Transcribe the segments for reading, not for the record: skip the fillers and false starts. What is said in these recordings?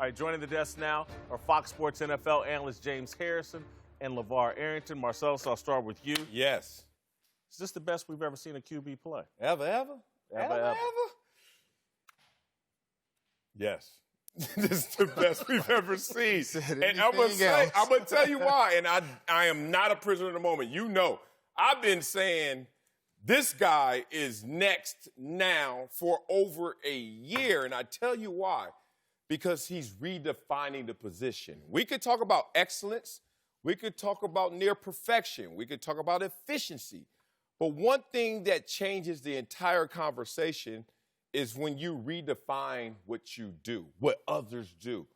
All right, joining the desk now are Fox Sports NFL analyst James Harrison and LeVar Arrington. Marcellus, I'll start with you. Yes. Is this the best we've ever seen a QB play? Ever? Yes. This is the best we've ever seen. And I'm going to tell you why. And I am not a prisoner of the moment. You know, I've been saying this guy is next now for over a year. And I tell you why. Because he's redefining the position. We could talk about excellence. We could talk about near perfection. We could talk about efficiency. But one thing that changes the entire conversation is when you redefine what you do, what others do.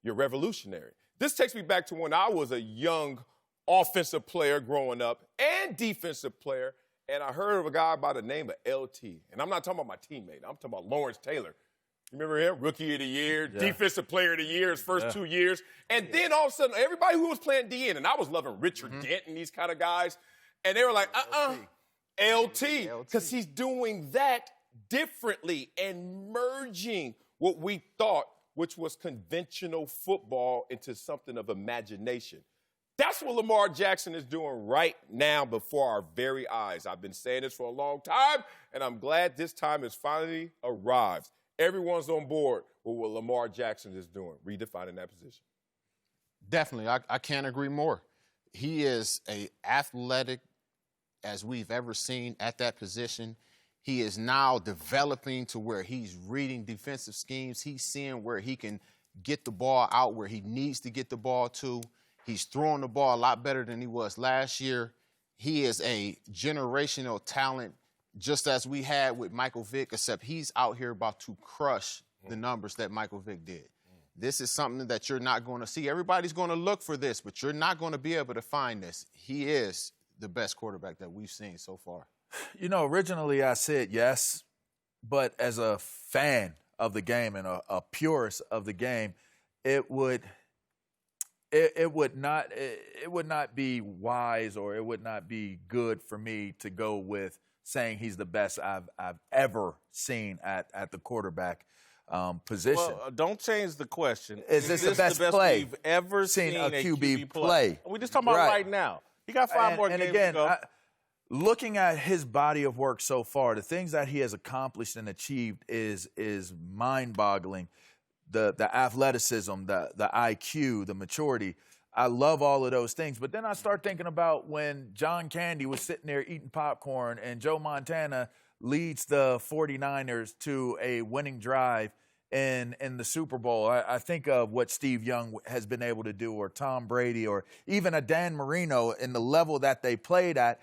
You're revolutionary. This takes me back to when I was a young offensive player growing up and defensive player, and I heard of a guy by the name of LT. And I'm not talking about my teammate. I'm talking about Lawrence Taylor. You remember him? Rookie of the year, defensive player of the year his first 2 years. And then all of a sudden, everybody who was playing DN, and I was loving Richard Dent and these kind of guys, and they were like, LT. Because he's doing that differently and merging what we thought, which was conventional football, into something of imagination. That's what Lamar Jackson is doing right now before our very eyes. I've been saying this for a long time, and I'm glad this time has finally arrived. Everyone's on board with what Lamar Jackson is doing, redefining that position. Definitely. I can't agree more. He is as athletic as we've ever seen at that position. He is now developing to where he's reading defensive schemes. He's seeing where he can get the ball out where he needs to get the ball to. He's throwing the ball a lot better than he was last year. He is a generational talent, just as we had with Michael Vick, except he's out here about to crush the numbers that Michael Vick did. This is something that you're not going to see. Everybody's going to look for this, but you're not going to be able to find this. He is the best quarterback that we've seen so far. You know, originally I said yes, but as a fan of the game and a purist of the game, it would not be wise, or it would not be good for me to go with saying he's the best I've ever seen at the quarterback position. Well, don't change the question. Is this the best play we've ever seen a QB play? We're just talking about right now. He got five more games to go. Looking at his body of work so far, the things that he has accomplished and achieved is mind-boggling. The athleticism, the IQ, the maturity. I love all of those things. But then I start thinking about when John Candy was sitting there eating popcorn and Joe Montana leads the 49ers to a winning drive in the Super Bowl. I think of what Steve Young has been able to do, or Tom Brady, or even a Dan Marino, in the level that they played at.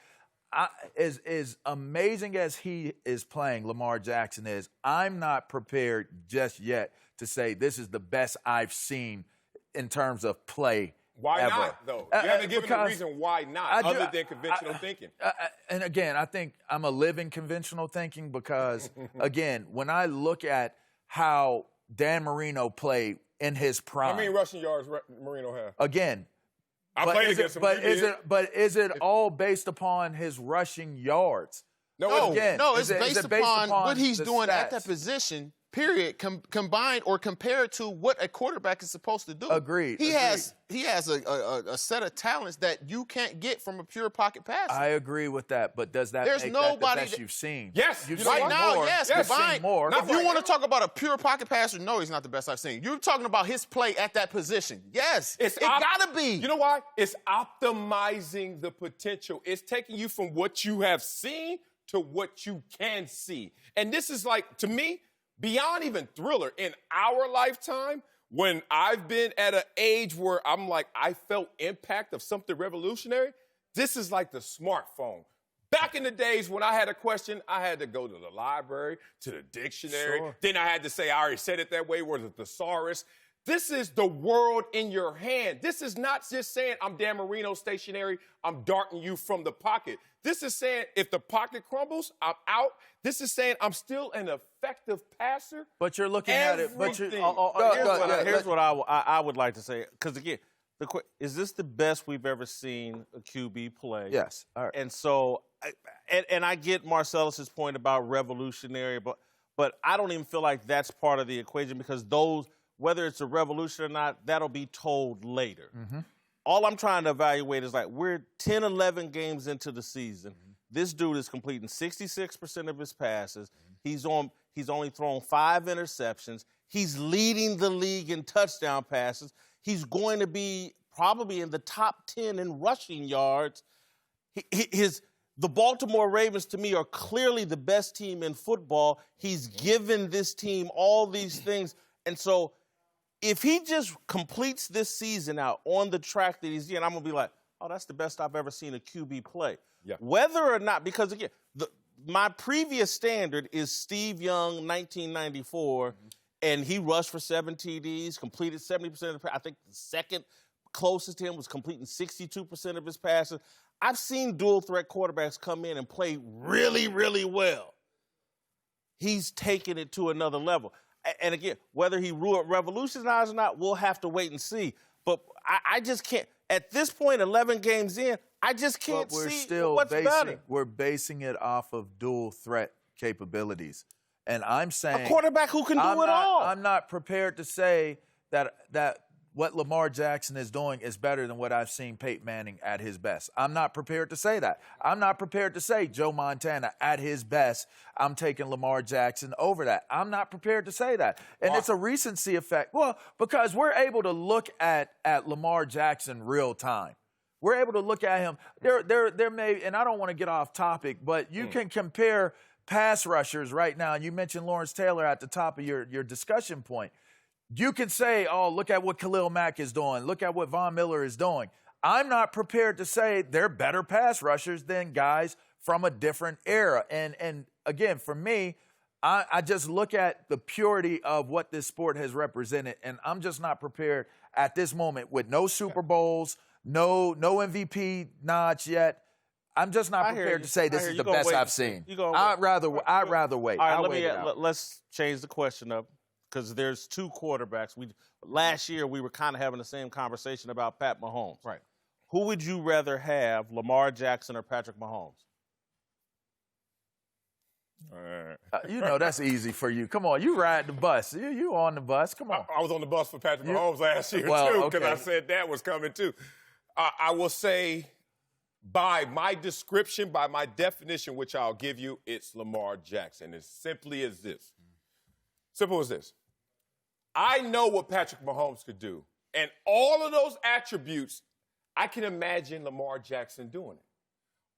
As amazing as he is playing, Lamar Jackson is, I'm not prepared just yet to say this is the best I've seen in terms of play. Why ever. not, though? You haven't given a reason why not, other than conventional thinking. And again, I think I'm a living conventional thinking because, again, when I look at how Dan Marino played in his prime. How many rushing yards Marino have? Again. I played against him. But is it all based upon his rushing yards? No, it's based upon what he's doing at that position, period, combined or compared to what a quarterback is supposed to do. Agreed. He has a set of talents that you can't get from a pure pocket passer. I agree with that, but does that make that the best you've seen? Yes. Right now, yes. Combined. More. If you want to talk about a pure pocket passer, no, he's not the best I've seen. You're talking about his play at that position. Yes, it got to be. You know why? It's optimizing the potential. It's taking you from what you have seen to what you can see. And this is like, to me, beyond even Thriller, in our lifetime, when I've been at an age where I'm like, I felt impact of something revolutionary, this is like the smartphone. Back in the days when I had a question, I had to go to the library, to the dictionary. Sure. Then I had to say, I already said it that way, was a thesaurus. This is the world in your hand. This is not just saying I'm Dan Marino stationary, I'm darting you from the pocket. This is saying if the pocket crumbles, I'm out. This is saying I'm still an effective passer. But you're looking at it. But here's what I would like to say. Because, again, is this the best we've ever seen a QB play? Yes. All right. And so, and I get Marcellus's point about revolutionary, but I don't even feel like that's part of the equation, because those whether it's a revolution or not, that'll be told later. Mm-hmm. All I'm trying to evaluate is, like, we're 10, 11 games into the season. Mm-hmm. This dude is completing 66% of his passes. Mm-hmm. He's only thrown 5 interceptions. He's leading the league in touchdown passes. He's going to be probably in the top 10 in rushing yards. The Baltimore Ravens, to me, are clearly the best team in football. He's given this team all these things. And so if he just completes this season out on the track that he's in, I'm going to be like, oh, that's the best I've ever seen a QB play. Yeah. Whether or not, because, again, my previous standard is Steve Young, 1994, and he rushed for 7 TDs, completed 70% of the, I think the second closest to him was completing 62% of his passes. I've seen dual-threat quarterbacks come in and play really, really well. He's taken it to another level. And again, whether he revolutionized or not, we'll have to wait and see. But I just can't. At this point, 11 games in, I just can't see what's better. We're basing it off of dual-threat capabilities. And I'm saying a quarterback who can do it all. I'm not prepared to say that what Lamar Jackson is doing is better than what I've seen Peyton Manning at his best. I'm not prepared to say that. I'm not prepared to say Joe Montana at his best, I'm taking Lamar Jackson over that. I'm not prepared to say that. And it's a recency effect. Well, because we're able to look at Lamar Jackson real time. We're able to look at him. There may, and I don't want to get off topic, but you can compare pass rushers right now. You mentioned Lawrence Taylor at the top of your discussion point. You can say, oh, look at what Khalil Mack is doing. Look at what Von Miller is doing. I'm not prepared to say they're better pass rushers than guys from a different era. And again, for me, I just look at the purity of what this sport has represented, and I'm just not prepared at this moment with no Super Bowls, no MVP nods yet. I'm just not prepared to say this is the best I've seen. I'd rather wait. All right, let's change the question up. Because there's 2 quarterbacks. Last year, we were kind of having the same conversation about Pat Mahomes. Right. Who would you rather have, Lamar Jackson or Patrick Mahomes? You know that's easy for you. Come on, you ride the bus. You on the bus. Come on. I was on the bus for Patrick Mahomes last year, too, because I said that was coming, too. I will say, by my description, by my definition, which I'll give you, it's Lamar Jackson. As simply as this. Simple as this. I know what Patrick Mahomes could do. And all of those attributes, I can imagine Lamar Jackson doing it.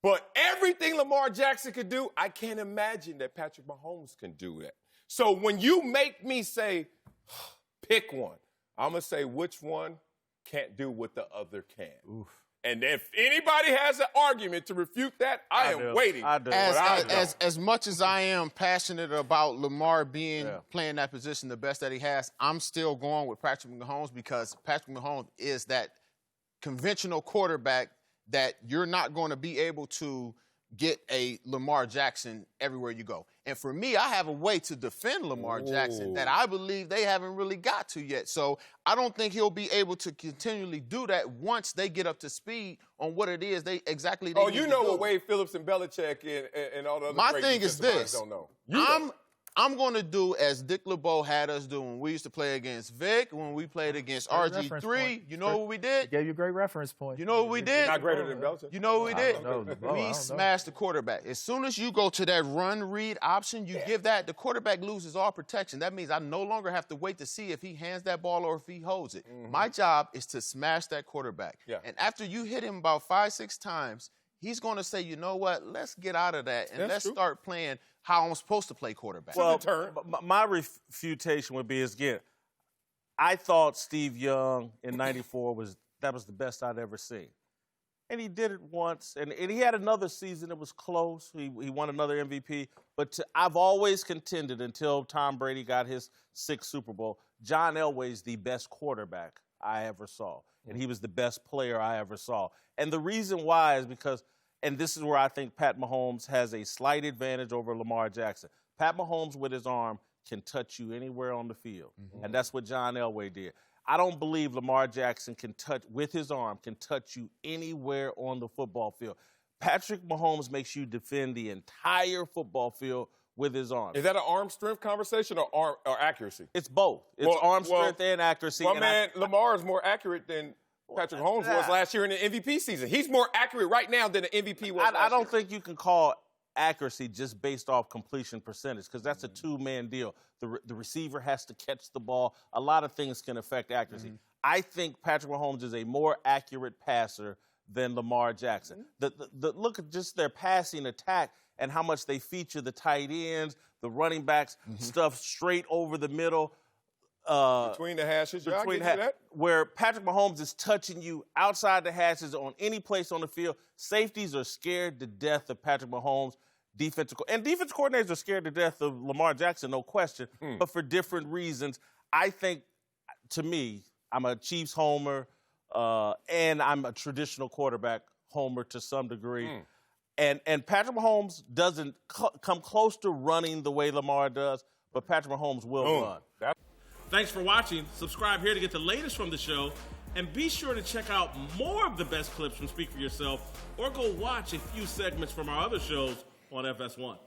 But everything Lamar Jackson could do, I can't imagine that Patrick Mahomes can do that. So when you make me say, pick one, I'm going to say which one can't do what the other can. Oof. And if anybody has an argument to refute that, I am waiting. As much as I am passionate about Lamar playing that position the best that he has, I'm still going with Patrick Mahomes because Patrick Mahomes is that conventional quarterback that you're not going to be able to get a Lamar Jackson everywhere you go. And for me, I have a way to defend Lamar Jackson that I believe they haven't really got to yet. So I don't think he'll be able to continually do that once they get up to speed on what it is they exactly need to do. Oh, you know what Wade Phillips and Belichick and all the other My thing is this. Don't know. I'm going to do as Dick LeBeau had us do when we used to play against Vic, when we played against RG3. You know what we did? Gave you a great reference point. You know what we did? Not greater than Belichick. You know what we did? We smashed the quarterback. As soon as you go to that run-read option, you give that, the quarterback loses all protection. That means I no longer have to wait to see if he hands that ball or if he holds it. My job is to smash that quarterback. Yeah. And after you hit him about 5-6 times, he's going to say, you know what, let's get out of that and let's start playing how I'm supposed to play quarterback. Well, my refutation would be again, I thought Steve Young in 94 was the best I'd ever seen. And he did it once, and he had another season that was close. He won another MVP. But I've always contended until Tom Brady got his 6th Super Bowl, John Elway's the best quarterback I ever saw. And he was the best player I ever saw. And the reason why is because, and this is where I think Pat Mahomes has a slight advantage over Lamar Jackson. Pat Mahomes with his arm can touch you anywhere on the field. And that's what John Elway did. I don't believe Lamar Jackson can touch you anywhere on the football field. Patrick Mahomes makes you defend the entire football field with his arm. Is that an arm strength conversation or accuracy? It's both. It's arm strength and accuracy. Well, man, Lamar is more accurate than Patrick Mahomes was last year in the MVP season. He's more accurate right now than the MVP was last year. I don't think you can call accuracy just based off completion percentage because that's a two-man deal. The receiver has to catch the ball. A lot of things can affect accuracy. I think Patrick Mahomes is a more accurate passer than Lamar Jackson. Look at just their passing attack and how much they feature the tight ends, the running backs, stuff straight over the middle. Between the hashes, where Patrick Mahomes is touching you outside the hashes on any place on the field. Safeties are scared to death of Patrick Mahomes. Defense coordinators are scared to death of Lamar Jackson, no question, but for different reasons. I think, to me, I'm a Chiefs homer, and I'm a traditional quarterback homer to some degree. And Patrick Mahomes doesn't come close to running the way Lamar does, but Patrick Mahomes will run. Thanks for watching. Subscribe here to get the latest from the show. And be sure to check out more of the best clips from Speak For Yourself or go watch a few segments from our other shows on FS1.